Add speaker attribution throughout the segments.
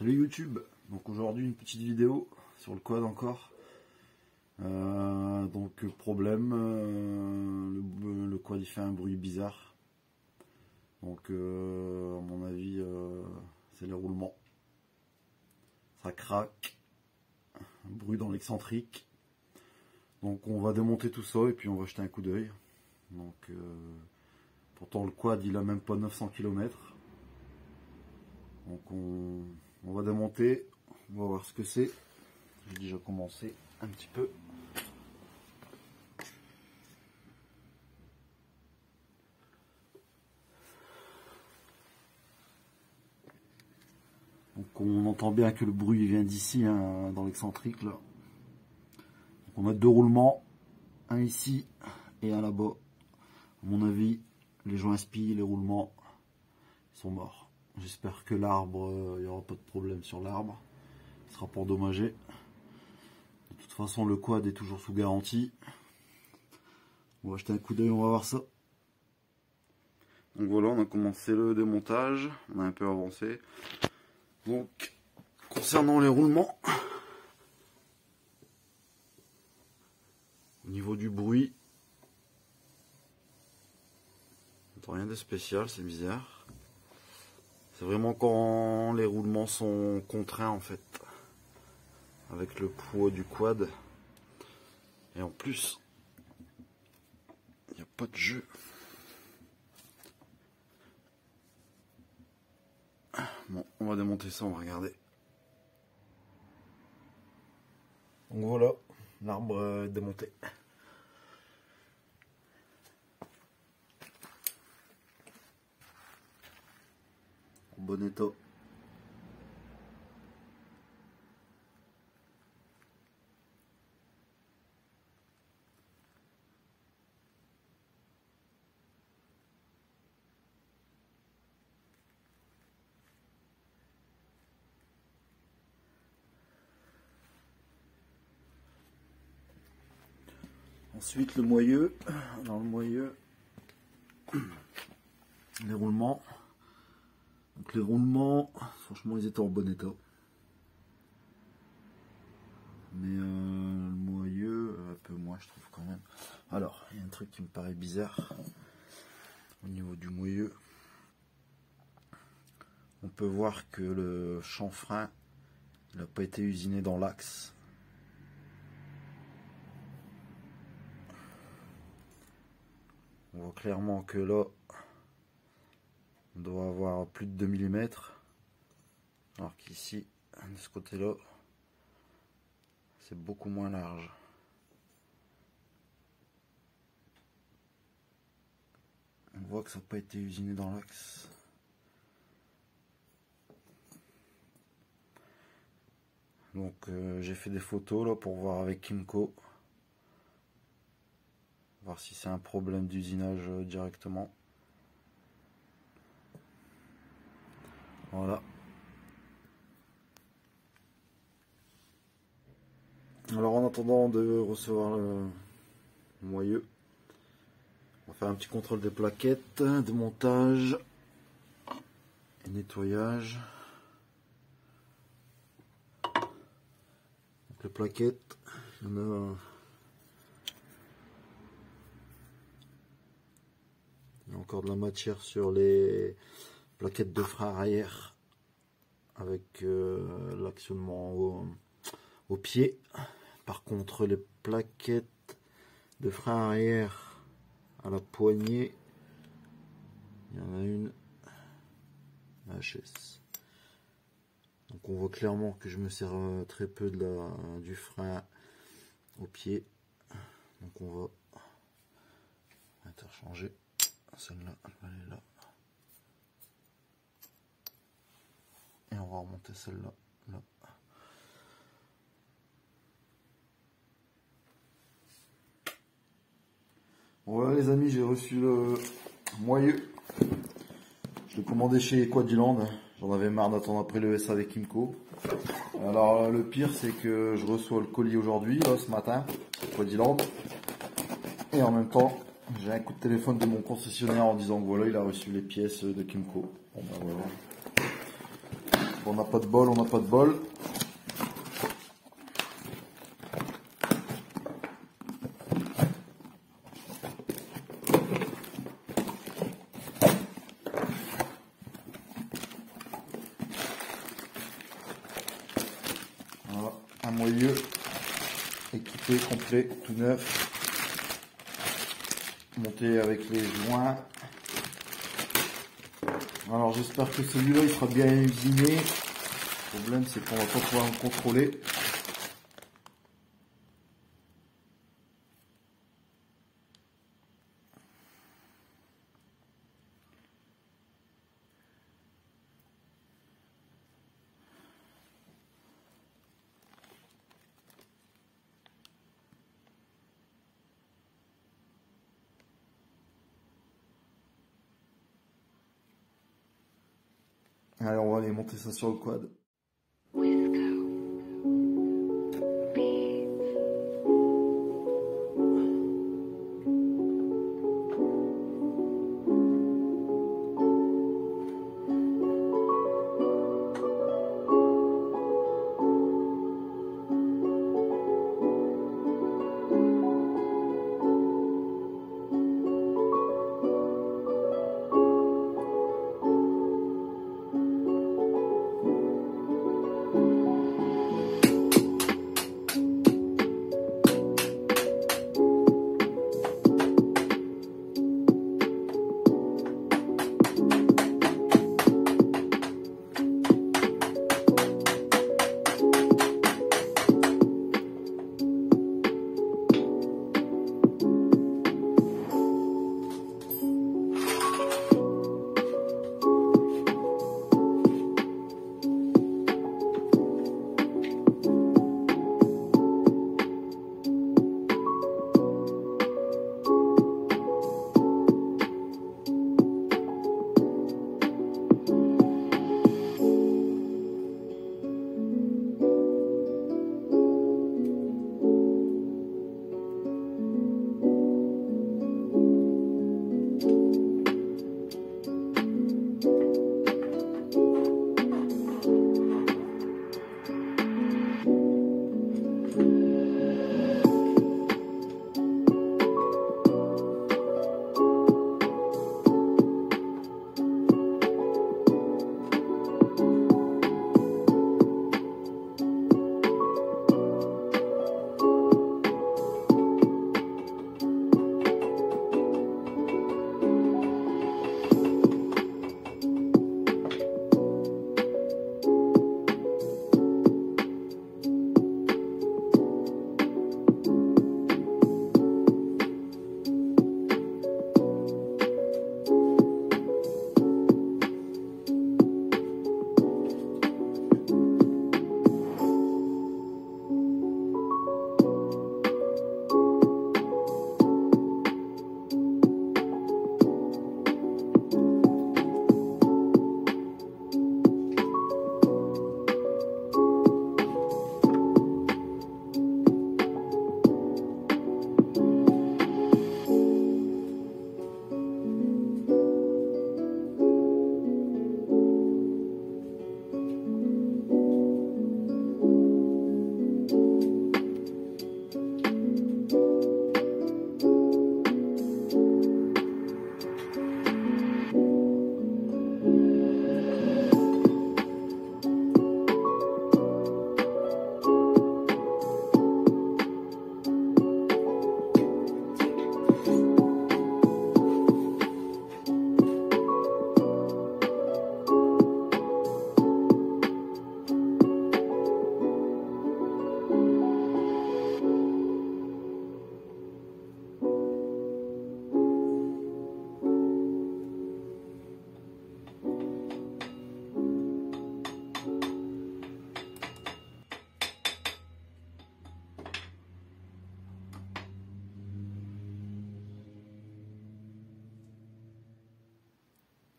Speaker 1: Salut YouTube, donc aujourd'hui une petite vidéo sur le quad encore. Donc problème, le quad il fait un bruit bizarre. Donc à mon avis c'est les roulements. Ça craque, un bruit dans l'excentrique. Donc on va démonter tout ça et puis on va jeter un coup d'œil. Donc pourtant le quad il a même pas 900 km. Donc on va démonter, on va voir ce que c'est. J'ai déjà commencé un petit peu. Donc on entend bien que le bruit vient d'ici, hein, dans l'excentrique là. Donc on a deux roulements, un ici et un là-bas. À mon avis, les joints spi, les roulements sont morts. J'espère que l'arbre, il n'y aura pas de problème sur l'arbre. Il sera pas endommagé. De toute façon, le quad est toujours sous garantie. On va jeter un coup d'œil, on va voir ça. Donc voilà, on a commencé le démontage. On a un peu avancé. Donc, concernant les roulements, au niveau du bruit, rien de spécial, c'est bizarre. C'est vraiment quand les roulements sont contraints en fait, avec le poids du quad. Et en plus, il n'y a pas de jeu. Bon, on va démonter ça, on va regarder. Donc voilà, l'arbre est démonté. En bon état. Ensuite le moyeu, dans le moyeu, les roulements. Donc les roulements, franchement ils étaient en bon état. Mais le moyeu, un peu moins je trouve quand même. Alors, il y a un truc qui me paraît bizarre. Au niveau du moyeu, on peut voir que le chanfrein n'a pas été usiné dans l'axe. On voit clairement que là, on doit avoir plus de 2 mm. Alors qu'ici, de ce côté-là, c'est beaucoup moins large. On voit que ça n'a pas été usiné dans l'axe. Donc j'ai fait des photos là pour voir avec Kymco. Voir si c'est un problème d'usinage directement. Voilà. Alors en attendant de recevoir le moyeu, on va faire un petit contrôle des plaquettes, démontage et nettoyage. Donc les plaquettes, il y en a... Il y a encore de la matière sur les plaquettes de frein arrière avec l'actionnement au pied. Par contre, les plaquettes de frein arrière à la poignée, il y en a une HS. Donc on voit clairement que je me sers très peu du frein au pied. Donc on va interchanger. Celle-là, elle va aller là. Et on va remonter celle-là, là. Voilà les amis, j'ai reçu le moyeu. Je l'ai commandé chez Quadiland. J'en avais marre d'attendre après le S avec Kymco. Alors le pire c'est que je reçois le colis aujourd'hui, là, ce matin, chez Quadiland. Et en même temps, j'ai un coup de téléphone de mon concessionnaire en disant que voilà, il a reçu les pièces de Kymco. Bon ben voilà. On n'a pas de bol, on n'a pas de bol. Voilà, un moyeu équipé, complet, tout neuf. Monté avec les joints. Alors j'espère que celui-là il sera bien usiné. Le problème c'est qu'on va pas pouvoir le contrôler. Allez, on va aller monter ça sur le quad.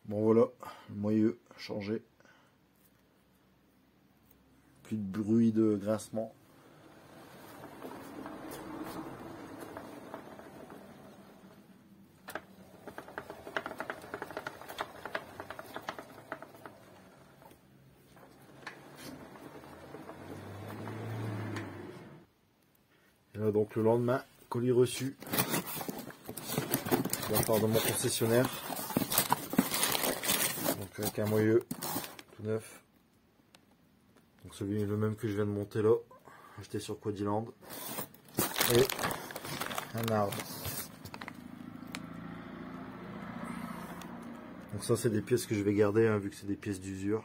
Speaker 1: Bon voilà, le moyeu changé. Plus de bruit de grincement. Et là, donc le lendemain, colis reçu de la part de mon concessionnaire. Donc avec un moyeu tout neuf. Donc celui est le même que je viens de monter là, acheté sur Quadiland. Et un arbre. Donc ça c'est des pièces que je vais garder hein, vu que c'est des pièces d'usure.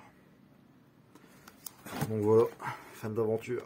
Speaker 1: Donc voilà, fin de l'aventure.